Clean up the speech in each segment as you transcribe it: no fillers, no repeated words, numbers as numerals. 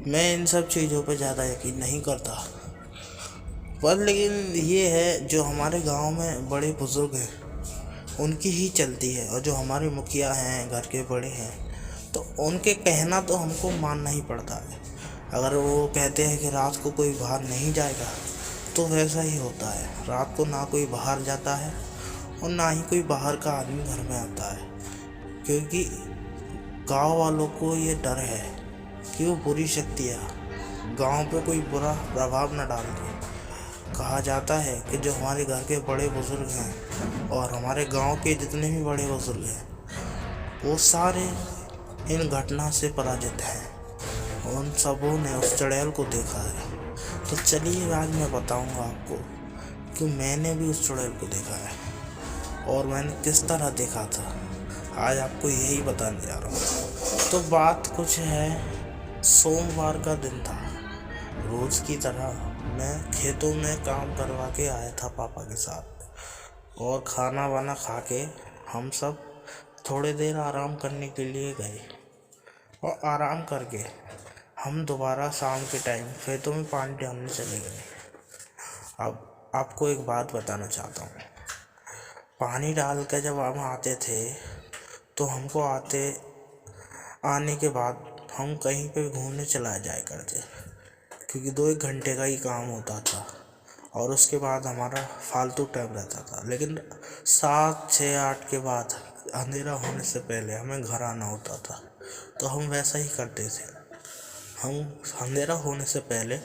मैं इन सब चीज़ों पे ज़्यादा यकीन नहीं करता। पर लेकिन ये है, जो हमारे गांव में बड़े बुज़ुर्ग हैं उनकी ही चलती है, और जो हमारे मुखिया हैं, घर के बड़े हैं, तो उनके कहना तो हमको मानना ही पड़ता है। अगर वो कहते हैं कि रात को कोई बाहर नहीं जाएगा, तो वैसा ही होता है। रात को ना कोई बाहर जाता है और ना ही कोई बाहर का आदमी घर में आता है, क्योंकि गांव वालों को ये डर है कि वो बुरी शक्तियाँ गांव पे कोई बुरा प्रभाव न डाल दे। कहा जाता है कि जो हमारे घर के बड़े बुजुर्ग हैं और हमारे गांव के जितने भी बड़े बुजुर्ग हैं, वो सारे इन घटना से पराजित हैं। उन सबों ने उस चुड़ैल को देखा है। तो चलिए आज मैं बताऊंगा आपको कि मैंने भी उस चुड़ैल को देखा है और मैंने किस तरह देखा था। आज आपको यही बताने जा रहा हूँ। तो बात कुछ है, सोमवार का दिन था। रोज की तरह मैं खेतों में काम करवा के आया था पापा के साथ, और खाना वाना खा के हम सब थोड़ी देर आराम करने के लिए गए, और आराम करके हम दोबारा शाम के टाइम खेतों में पानी डालने चले गए। अब आपको एक बात बताना चाहता हूँ। पानी डाल कर जब हम आते थे, तो हमको आने के बाद हम कहीं पे घूमने चला जाया करते, क्योंकि 2-1 घंटे का ही काम होता था और उसके बाद हमारा फालतू टाइम रहता था। लेकिन 7, 6, 8 के बाद अंधेरा होने से पहले हमें घर आना होता था, तो हम वैसा ही करते थे। हम अंधेरा होने से पहले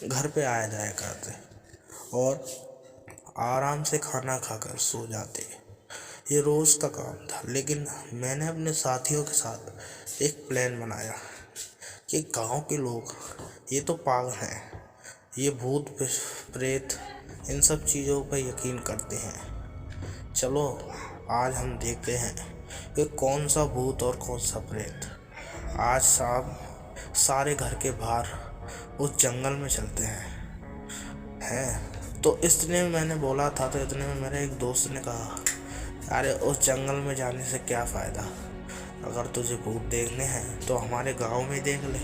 घर पे आया जाया करते और आराम से खाना खाकर सो जाते। ये रोज़ का काम था। लेकिन मैंने अपने साथियों के साथ एक प्लान बनाया कि गांव के लोग ये तो पागल हैं, ये भूत प्रेत इन सब चीज़ों पर यकीन करते हैं। चलो आज हम देखते हैं कि कौन सा भूत और कौन सा प्रेत। आज शाम सारे घर के बाहर उस जंगल में चलते हैं। तो इतने में मैंने बोला था, तो इतने में मेरे एक दोस्त ने कहा, अरे उस जंगल में जाने से क्या फ़ायदा, अगर तुझे भूत देखने हैं तो हमारे गांव में देख ले,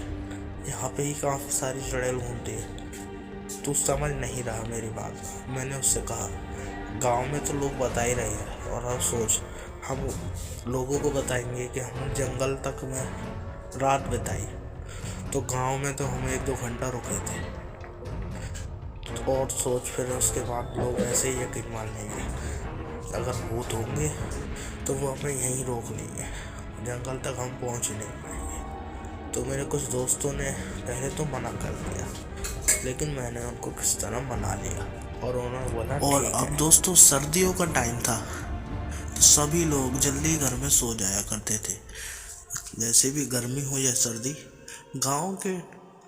यहाँ पे ही काफ़ी सारी चुड़ैल घूमती है। तू समझ नहीं रहा मेरी बात। मैंने उससे कहा, गांव में तो लोग बता ही रहे हैं, और अब सोच हम लोगों को बताएंगे कि हम जंगल तक में रात बिताई, तो गांव में तो हम 1-2 घंटा रुके थे। और सोच फिर उसके बाद लोग ऐसे ही यकीन मान लेंगे, अगर भूत होंगे तो वो हमें यहीं रोक लेंगे, जंगल तक हम पहुंच नहीं पाएंगे। तो मेरे कुछ दोस्तों ने पहले तो मना कर दिया, लेकिन मैंने उनको किस तरह मना लिया और उन्होंने बोला और अब दोस्तों सर्दियों का टाइम था, तो सभी लोग जल्दी घर में सो जाया करते थे। वैसे भी गर्मी हो या सर्दी, गांव के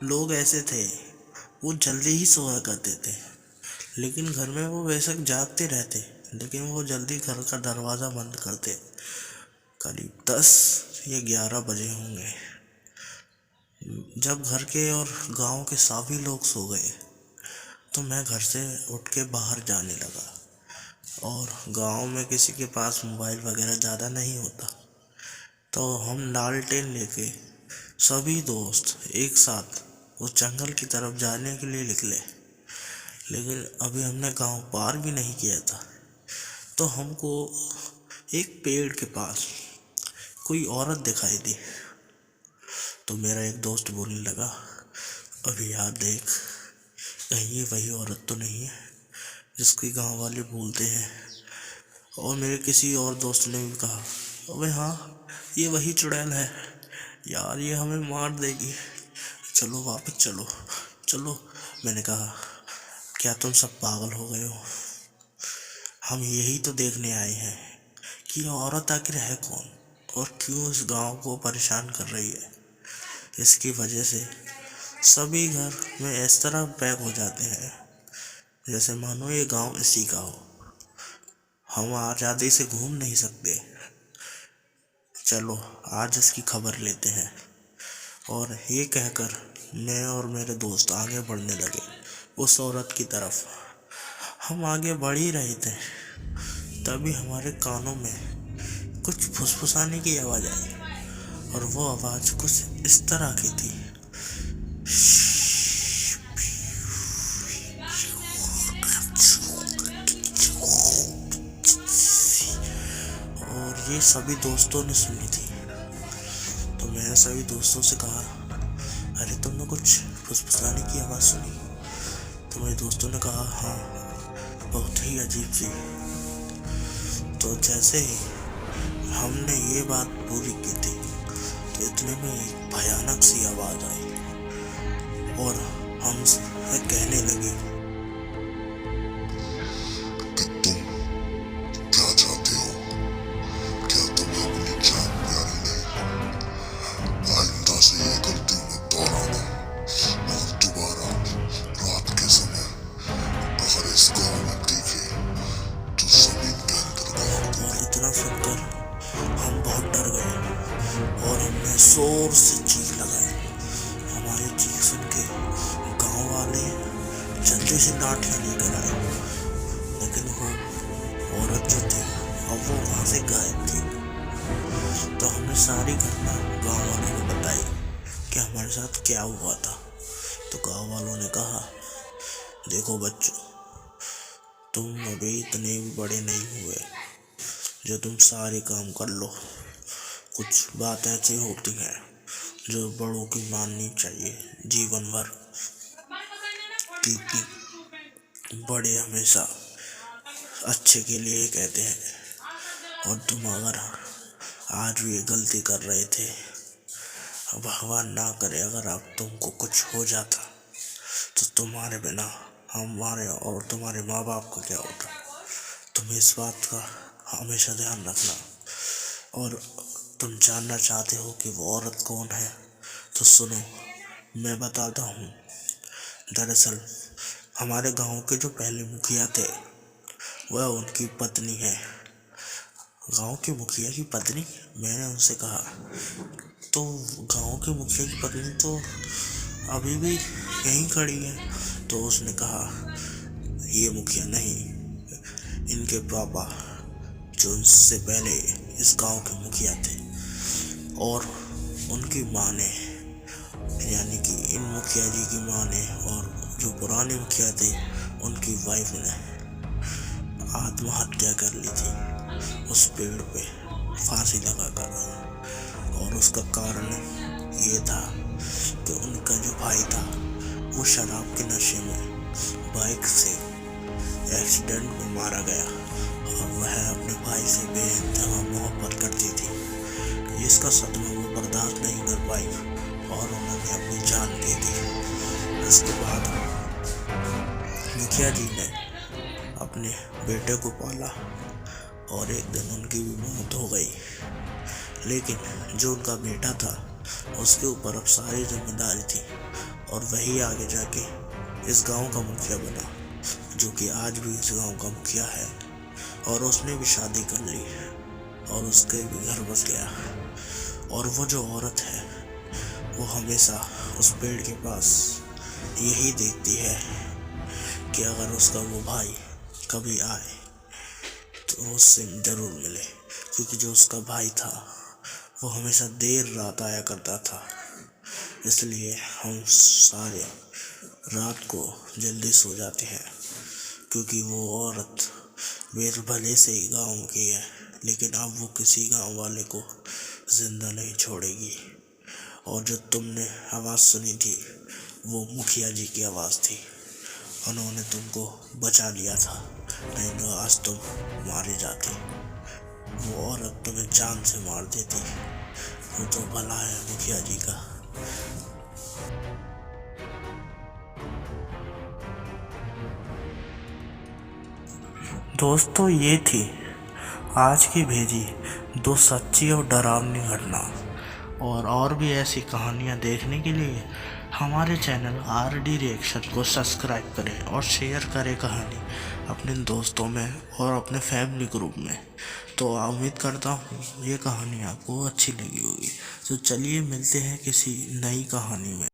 लोग ऐसे थे, वो जल्दी ही सोया करते थे। लेकिन घर में वो वैसे जागते रहते, लेकिन वो जल्दी घर का दरवाज़ा बंद करते। करीब 10 या 11 बजे होंगे जब घर के और गांव के सभी लोग सो गए, तो मैं घर से उठ के बाहर जाने लगा। और गांव में किसी के पास मोबाइल वगैरह ज़्यादा नहीं होता, तो हम लालटेन लेके सभी दोस्त एक साथ उस जंगल की तरफ जाने के लिए निकले। लेकिन अभी हमने गांव पार भी नहीं किया था, तो हमको एक पेड़ के पास कोई औरत दिखाई दी। तो मेरा एक दोस्त बोलने लगा, अभी यार देख, कहीं ये वही औरत तो नहीं है जिसकी गांव वाले बोलते हैं। और मेरे किसी और दोस्त ने भी कहा, अबे हाँ, ये वही चुड़ैल है यार, ये हमें मार देगी, चलो वापस चलो चलो। मैंने कहा, क्या तुम सब पागल हो गए हो? हम यही तो देखने आए हैं कि औरत आखिर है कौन और क्यों इस गांव को परेशान कर रही है। इसकी वजह से सभी घर में इस तरह पैक हो जाते हैं जैसे मानो ये गांव इसी का हो। हम आज़ादी से घूम नहीं सकते। चलो आज इसकी खबर लेते हैं। और ये कहकर मैं और मेरे दोस्त आगे बढ़ने लगे उस औरत की तरफ। हम आगे बढ़ ही रहे थे, तभी हमारे कानों में कुछ फुसफुसाने की आवाज़ आई, और वो आवाज़ कुछ इस तरह की थी। और ये सभी दोस्तों ने सुनी थी। तो मैंने सभी दोस्तों से कहा, अरे तुमने कुछ फुसफुसाने की आवाज़ सुनी? तो मेरे दोस्तों ने कहा, हाँ, बहुत ही अजीब सी। तो जैसे ही हमने ये बात पूरी की थी तो इतने में एक भयानक सी आवाज़ आई और हमसे कहने लगी कि तुम क्या चाहते हो? क्या तुम्हें अपनी जान प्यारी नहीं? आइंदा से ये गलती मत दोहराना और दोबारा रात के समय अगर इस गाँव में दिखे तो जमीन के अंदर गाड़। और इतना सुनकर हम बहुत डर गए और हमने जोर से चीख लगाई। हमारी चीख सुन के गाँव वाले जल्दी से लाठियाँ लेकर आए, लेकिन वो औरत जो थी अब वो वहाँ से गायब थी। तो हमने सारी घटना गाँव वालों को बताई कि हमारे साथ क्या हुआ था। तो गाँव वालों ने कहा, देखो बच्चों, तुम अभी इतने भी बड़े नहीं हुए जो तुम सारे काम कर लो। कुछ बात ऐसी होती है जो बड़ों की माननी चाहिए जीवन भर, क्योंकि बड़े हमेशा अच्छे के लिए कहते हैं। और तुम अगर आज भी गलती कर रहे थे, भगवान ना करे अगर आप तुमको कुछ हो जाता तो तुम्हारे बिना हमारे और तुम्हारे माँ बाप का क्या होता। तुम इस बात का हमेशा ध्यान रखना। और तुम जानना चाहते हो कि वो औरत कौन है, तो सुनो, मैं बताता हूँ। दरअसल हमारे गांव के जो पहले मुखिया थे वह उनकी पत्नी है। गांव के मुखिया की पत्नी? मैंने उनसे कहा, तो गांव के मुखिया की पत्नी तो अभी भी यहीं खड़ी है। तो उसने कहा, ये मुखिया नहीं, इनके पापा जो उनसे पहले इस गांव के मुखिया थे, और उनकी माँ ने, यानी कि इन मुखिया जी की माँ ने और जो पुराने मुखिया थे उनकी वाइफ ने आत्महत्या कर ली थी उस पेड़ पे फांसी लगाकर। और उसका कारण ये था कि उनका जो भाई था वो शराब के नशे में बाइक से एक्सीडेंट में मारा गया और वह अपने भाई से बेइंतहा मोहब्बत करती थी। इसका सदमा वो बर्दाश्त नहीं कर पाई और उन्होंने अपनी जान दे दी। इसके बाद मुखिया जी ने अपने बेटे को पाला और एक दिन उनकी भी मौत हो गई। लेकिन जो उनका बेटा था उसके ऊपर अब सारी जिम्मेदारी थी और वही आगे जाके इस गांव का मुखिया बना, जो कि आज भी इस गांव का मुखिया है। और उसने भी शादी कर ली और उसके भी घर बस गया। और वो जो औरत है वो हमेशा उस पेड़ के पास यही देखती है कि अगर उसका वो भाई कभी आए तो उससे जरूर मिले, क्योंकि जो उसका भाई था वो हमेशा देर रात आया करता था। इसलिए हम सारे रात को जल्दी सो जाते हैं, क्योंकि वो औरत बेर भले से ही गाँव की है, लेकिन अब वो किसी गाँव वाले को जिंदा नहीं छोड़ेगी। और जो तुमने आवाज़ सुनी थी वो मुखिया जी की आवाज़ थी। उन्होंने तुमको बचा लिया था, नहीं तो आज तुम मारे जाते। वो औरत तुम्हें जान से मार देती। वो तो भला है मुखिया जी का। दोस्तों, ये थी आज की भेजी 2 सच्ची और डरावनी घटना। और भी ऐसी कहानियाँ देखने के लिए हमारे चैनल RD रिएक्शन को सब्सक्राइब करें और शेयर करें कहानी अपने दोस्तों में और अपने फैमिली ग्रुप में। तो उम्मीद करता हूँ ये कहानी आपको अच्छी लगी होगी। तो चलिए मिलते हैं किसी नई कहानी में।